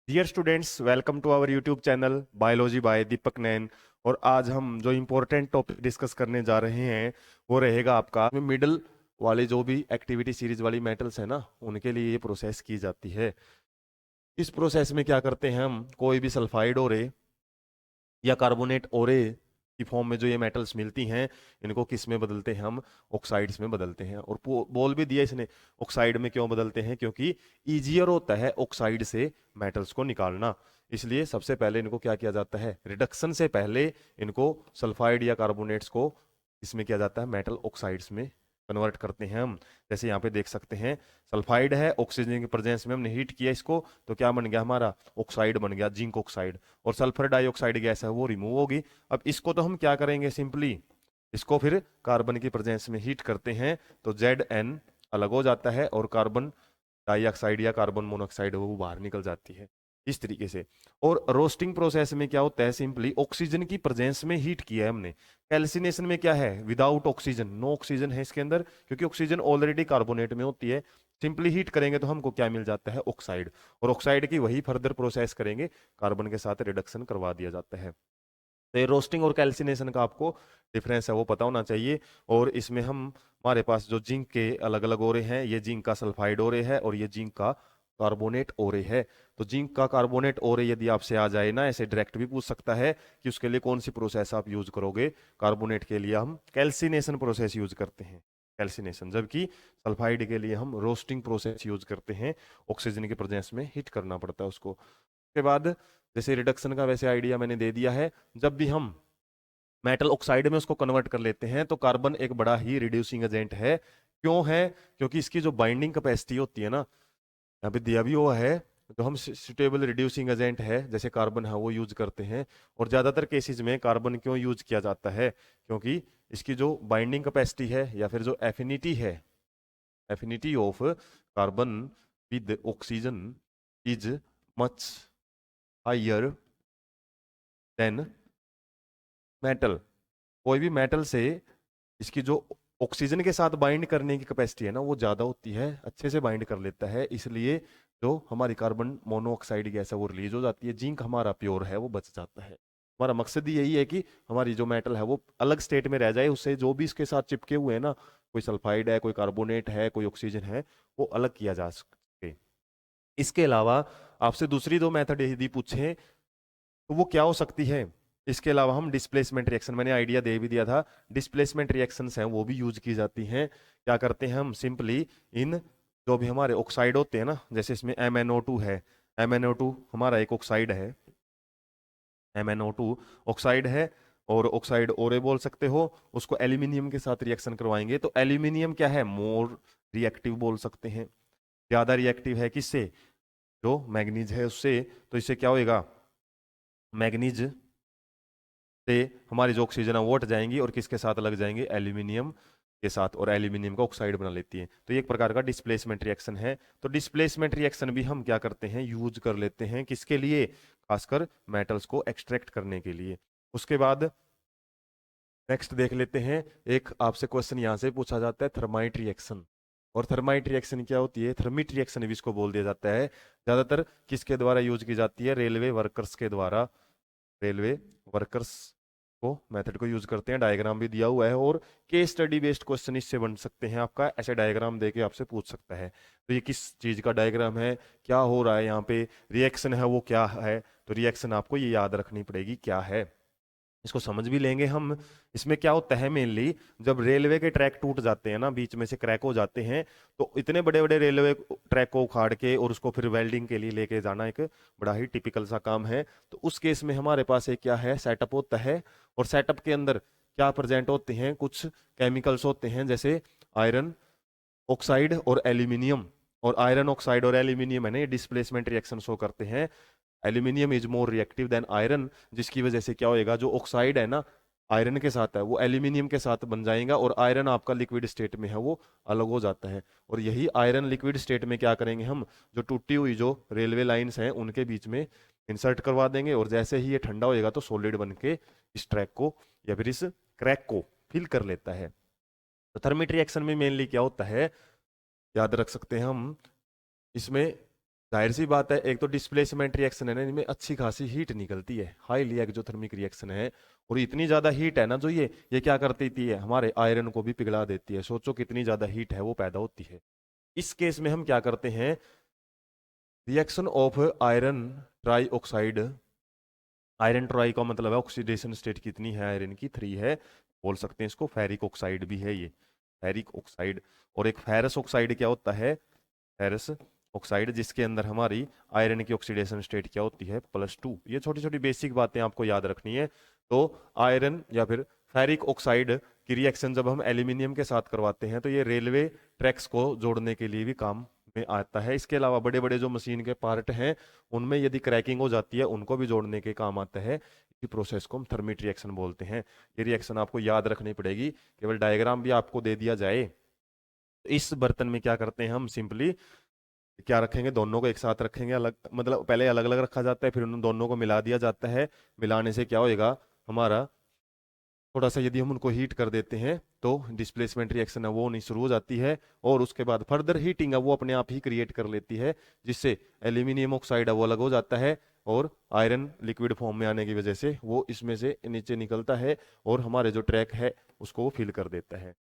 Dear students, welcome to our YouTube channel biology by Deepak Nain. और आज हम जो इम्पोर्टेंट टॉपिक डिस्कस करने जा रहे हैं वो रहेगा आपका मिडल वाले जो भी एक्टिविटी सीरीज वाली मेटल्स है ना, उनके लिए ये प्रोसेस की जाती है। इस प्रोसेस में क्या करते हैं, हम कोई भी सल्फाइड ओरे या कार्बोनेट ओरे की फॉर्म में जो ये मेटल्स मिलती हैं, इनको किस में बदलते हैं, हम ऑक्साइड्स में बदलते हैं। और बोल भी दिया इसने, ऑक्साइड में क्यों बदलते हैं, क्योंकि इजियर होता है ऑक्साइड से मेटल्स को निकालना। इसलिए सबसे पहले इनको क्या किया जाता है, रिडक्शन से पहले इनको सल्फाइड या कार्बोनेट्स को इसमें किया जाता है, मेटल ऑक्साइड्स में कन्वर्ट करते हैं हम। जैसे यहाँ पे देख सकते हैं, सल्फाइड है, ऑक्सीजन की प्रेजेंस में हमने हीट किया इसको, तो क्या बन गया, हमारा ऑक्साइड बन गया, जिंक ऑक्साइड। और सल्फर डाइऑक्साइड गैस है वो रिमूव होगी। अब इसको तो हम क्या करेंगे, सिंपली इसको फिर कार्बन की प्रेजेंस में हीट करते हैं, तो Zn अलग हो जाता है और कार्बन डाइऑक्साइड या कार्बन मोनोऑक्साइड वो बाहर निकल जाती है इस तरीके से। और रोस्टिंग प्रोसेस में क्या होता है, सिंपली ऑक्सीजन की प्रेजेंस में हीट किया है हमने। कैल्सिनेशन में क्या है, विदाउट ऑक्सीजन, नो ऑक्सीजन है इसके अंदर, क्योंकि ऑक्सीजन ऑलरेडी कार्बोनेट में होती है। सिंपली हीट करेंगे तो हमको क्या मिल जाता है, ऑक्साइड। और ऑक्साइड की वही फर्दर प्रोसेस करेंगे, कार्बन के साथ रिडक्शन करवा दिया जाता है। तो ये रोस्टिंग और कैल्सिनेशन का आपको डिफरेंस है वो पता होना चाहिए। और इसमें हम, हमारे पास जो जिंक के अलग अलग ओरे हैं, ये जिंक का सल्फाइड ओरे है और ये जिंक का कार्बोनेट ओरे है। तो जिंक का कार्बोनेट ओरे यदि आपसे आ जाए ना, ऐसे डायरेक्ट भी पूछ सकता है कि उसके लिए कौन सी प्रोसेस आप यूज करोगे। कार्बोनेट के लिए हम कैल्सिनेशन प्रोसेस यूज करते हैं, कैल्सिनेशन, जबकि सल्फाइड के लिए हम रोस्टिंग प्रोसेस यूज करते हैं। ऑक्सीजन के प्रेजेंस में हीट करना पड़ता है उसको। उसके बाद जैसे रिडक्शन का वैसे आइडिया मैंने दे दिया है, जब भी हम मेटल ऑक्साइड में उसको कन्वर्ट कर लेते हैं तो कार्बन एक बड़ा ही रिड्यूसिंग एजेंट है। क्यों है, क्योंकि इसकी जो बाइंडिंग कैपेसिटी होती है ना, यहाँ पे दिया भी हुआ है, जो हम सुटेबल रिड्यूसिंग एजेंट है जैसे कार्बन है वो यूज करते हैं। और ज्यादातर केसेस में कार्बन क्यों यूज किया जाता है, क्योंकि इसकी जो बाइंडिंग कैपेसिटी है या फिर जो एफिनिटी है, affinity of carbon with oxygen is much higher than metal. कोई भी मेटल से इसकी जो ऑक्सीजन के साथ बाइंड करने की कैपेसिटी है ना, वो ज्यादा होती है, अच्छे से बाइंड कर लेता है। इसलिए जो हमारी कार्बन मोनोऑक्साइड गैस है वो रिलीज हो जाती है, जिंक हमारा प्योर है वो बच जाता है। हमारा मकसद ही यही है कि हमारी जो मेटल है वो अलग स्टेट में रह जाए, उससे जो भी इसके साथ चिपके हुए हैं ना, कोई सल्फाइड है, कोई कार्बोनेट है, कोई ऑक्सीजन है, वो अलग किया जा सके। इसके अलावा आपसे दूसरी दो मेथड यदि पूछे तो वो क्या हो सकती है, इसके अलावा हम डिस्प्लेसमेंट रिएक्शन, मैंने आइडिया दे भी दिया था, डिस्प्लेसमेंट रिएक्शंस हैं वो भी यूज की जाती हैं। क्या करते हैं हम, सिंपली इन जो भी हमारे ऑक्साइड होते हैं ना, जैसे इसमें MnO2 है, MnO2 हमारा एक ऑक्साइड है, MnO2 ऑक्साइड है, और ऑक्साइड ओरे बोल सकते हो। उसको एल्यूमिनियम के साथ रिएक्शन करवाएंगे तो एल्यूमिनियम क्या है, मोर रिएक्टिव बोल सकते हैं, ज्यादा रिएक्टिव है किससे, जो मैग्नीज है उससे। तो इससे क्या होएगा, मैग्नीज से हमारी जो ऑक्सीजन है वो हट जाएंगी और किसके साथ लग जाएंगे, एल्यूमिनियम के साथ, और एल्यूमिनियम का ऑक्साइड बना लेती है। तो ये एक प्रकार का डिस्प्लेसमेंट रिएक्शन है। तो डिस्प्लेसमेंट रिएक्शन भी हम क्या करते हैं, यूज कर लेते हैं, किसके लिए, खासकर मेटल्स को एक्सट्रैक्ट करने के लिए। उसके बाद नेक्स्ट देख लेते हैं, एक आपसे क्वेश्चन यहाँ से पूछा जाता है, थर्माइट रिएक्शन। और थर्माइट रिएक्शन क्या होती है, थर्मिट रिएक्शन भी इसको बोल दिया जाता है। ज्यादातर किसके द्वारा यूज की जाती है, रेलवे वर्कर्स के द्वारा, रेलवे वर्कर्स को मेथड को यूज करते हैं। डायग्राम भी दिया हुआ है और केस स्टडी बेस्ड क्वेश्चन इससे बन सकते हैं, आपका ऐसे डायग्राम देके आपसे पूछ सकता है। तो ये किस चीज का डायग्राम है, क्या हो रहा है यहाँ पे, रिएक्शन है वो क्या है, तो रिएक्शन आपको ये याद रखनी पड़ेगी क्या है, इसको समझ भी लेंगे हम। इसमें क्या होता है मेनली, जब रेलवे के ट्रैक टूट जाते हैं ना, बीच में से क्रैक हो जाते हैं, तो इतने बड़े बड़े रेलवे ट्रैक को उखाड़ के और उसको फिर वेल्डिंग के लिए लेके जाना एक बड़ा ही टिपिकल सा काम है। तो उस केस में हमारे पास एक क्या है, सेटअप होता है। और सेटअप के अंदर क्या प्रेजेंट होते हैं, कुछ केमिकल्स होते हैं, जैसे आयरन ऑक्साइड और एल्यूमिनियम। और आयरन ऑक्साइड और एल्यूमिनियम है ना, ये डिस्प्लेसमेंट रिएक्शन शो करते हैं। Aluminium is more reactive than iron, जिसकी वजह से क्या होएगा, जो ऑक्साइड है ना आयरन के साथ है, वो एल्यूमिनियम के साथ बन जाएगा, और आयरन आपका लिक्विड स्टेट में है वो अलग हो जाता है। और यही आयरन लिक्विड स्टेट में क्या करेंगे हम, जो टूटी हुई जो रेलवे लाइंस हैं उनके बीच में इंसर्ट करवा देंगे, और जैसे ही ये ठंडा होएगा तो सॉलिड बन के इस ट्रैक को या फिर इस क्रैक को फिल कर लेता है। तो थर्मिट रिएक्शन में मेनली क्या होता है, याद रख सकते हैं हम, इसमें जाहिर सी बात है, एक तो डिस्प्लेसमेंट रिएक्शन है ना, इनमें अच्छी खासी हीट निकलती है, हाईली एक्सोथर्मिक रिएक्शन है। और इतनी ज्यादा हीट है ना, जो ये क्या करती थी, हमारे आयरन को भी पिघला देती है। सोचो कितनी ज्यादा हीट है वो पैदा होती है। इस केस में हम क्या करते हैं, reaction of iron try oxide, iron try का मतलब है ऑक्सीडेशन स्टेट कितनी है आयरन की, 3 है। बोल सकते हैं इसको फेरिक ऑक्साइड भी है ये, फेरिक ऑक्साइड। और एक फेरस ऑक्साइड क्या होता है, फेरस ऑक्साइड, जिसके अंदर हमारी आयरन की ऑक्सीडेशन स्टेट क्या होती है, +2। ये छोटी छोटी बेसिक बातें आपको याद रखनी है। तो आयरन या फिर फेरिक ऑक्साइड की रिएक्शन जब हम एल्यूमिनियम के साथ करवाते हैं तो ये रेलवे ट्रैक्स को जोड़ने के लिए भी काम में आता है। इसके अलावा बड़े बड़े जो मशीन के पार्ट हैं उनमें यदि क्रैकिंग हो जाती है उनको भी जोड़ने के काम आता है। इसी प्रोसेस को हम थर्मिट रिएक्शन बोलते हैं। ये रिएक्शन आपको याद रखनी पड़ेगी, केवल डायग्राम भी आपको दे दिया जाए। तो इस बर्तन में क्या करते हैं हम, सिंपली क्या रखेंगे, दोनों को एक साथ रखेंगे, अलग मतलब पहले अलग अलग रखा जाता है, फिर उन दोनों को मिला दिया जाता है। मिलाने से क्या होएगा, हमारा थोड़ा सा यदि हम उनको हीट कर देते हैं तो डिस्प्लेसमेंट रिएक्शन है वो होनी शुरू हो जाती है। और उसके बाद फर्दर हीटिंग है वो अपने आप ही क्रिएट कर लेती है, जिससे एल्यूमिनियम ऑक्साइड है वो अलग हो जाता है। और आयरन लिक्विड फॉर्म में आने की वजह से वो इसमें से नीचे निकलता है और हमारे जो ट्रैक है उसको वो फिल कर देता है।